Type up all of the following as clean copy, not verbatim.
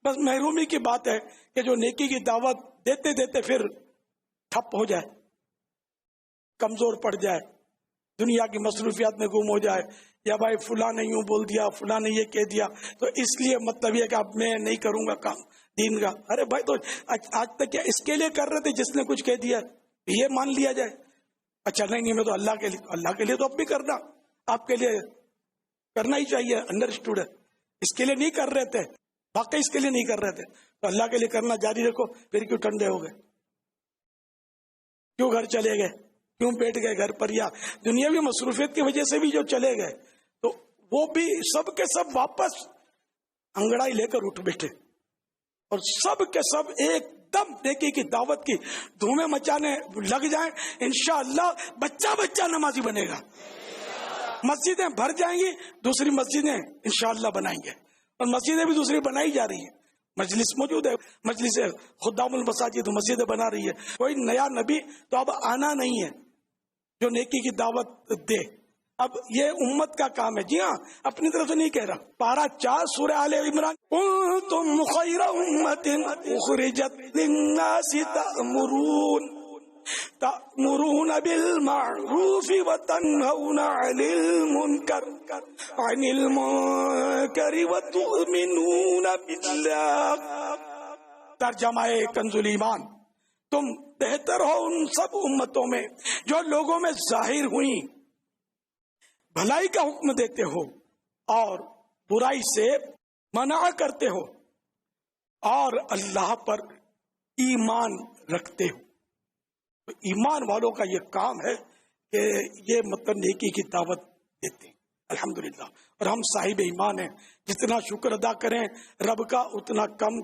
بس محرومی کی بات ہے کہ جو نیکی کی دعوت دیتے دیتے پھر ٹھپ ہو جائے، کمزور پڑ جائے، دنیا کی مصروفیات میں گم ہو جائے، یا بھائی فلاں نے یوں بول دیا، فلاں نے یہ کہہ دیا تو اس لیے مطلب یہ کہ اب میں نہیں کروں گا کام دین کا. ارے بھائی تو آج تک کیا اس کے لیے کر رہے تھے جس نے کچھ کہہ دیا یہ مان لیا جائے؟ اچھا نہیں میں تو اللہ کے لیے تو اب بھی کرنا، آپ کے لیے کرنا ہی چاہیے، انڈرسٹوڈ ہے. اس کے لیے نہیں کر رہے تھے، واقعی اس کے لیے نہیں کر رہے تھے تو اللہ کے لیے کرنا جاری رکھو. پھر کیوں ٹھنڈے ہو گئے، کیوں گھر چلے گئے، کیوں بیٹھ گئے گھر پر؟ یا دنیاوی مصروفیت کی وجہ سے بھی جو چلے گئے تو وہ بھی سب کے سب واپس انگڑائی لے کر اٹھ بیٹھے اور سب کے سب ایک دم نیکی کی دعوت کی دھومیں مچانے لگ جائیں. انشاءاللہ بچہ بچہ نمازی بنے گا، مسجدیں بھر جائیں گی، دوسری مسجدیں انشاءاللہ بنائیں گے، اور مسجدیں بھی دوسری بنائی جا رہی ہیں. مجلس موجود ہے، مجلس خدام المساجد مسجدیں بنا رہی ہے. کوئی نیا نبی تو اب آنا نہیں ہے جو نیکی کی دعوت دے، اب یہ امت کا کام ہے. جی ہاں، اپنی طرف سے نہیں کہہ رہا. پارہ 4 سورہ آل عمران، کنتم خیر امت اخرجت للناس تأمرون بالمعروف وتنهون عن المنکر وتؤمنون باللہ. ترجمہ کنز الایمان، تم بہتر ہو ان سب امتوں میں جو لوگوں میں ظاہر ہوئی، بھلائی کا حکم دیتے ہو اور برائی سے منع کرتے ہو اور اللہ پر ایمان رکھتے ہو. تو ایمان والوں کا یہ کام ہے کہ یہ مطلب نیکی کی دعوت دیتے ہیں. الحمدللہ، اور ہم صاحب ایمان ہیں. جتنا شکر ادا کریں رب کا اتنا کم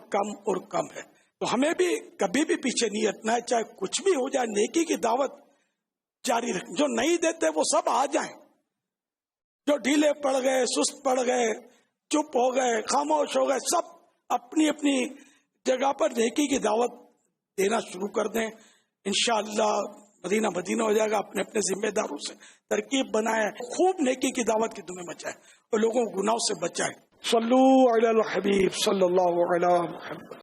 اور کم ہے. تو ہمیں بھی کبھی بھی پیچھے نہیں ہٹنا ہے، چاہے کچھ بھی ہو جائے، نیکی کی دعوت جاری رکھیں. جو نہیں دیتے وہ سب آ جائیں، جو ڈھیلے پڑ گئے، سست پڑ گئے، چپ ہو گئے، خاموش ہو گئے، سب اپنی اپنی جگہ پر نیکی کی دعوت دینا شروع کر دیں. انشاءاللہ مدینہ مدینہ ہو جائے گا. اپنے اپنے ذمہ داروں سے ترکیب بنائے، خوب نیکی کی دعوت کی دمیں مچائے اور لوگوں کو گناہوں سے بچائے. صلو علی الحبیب صلی اللہ علیہ محمد.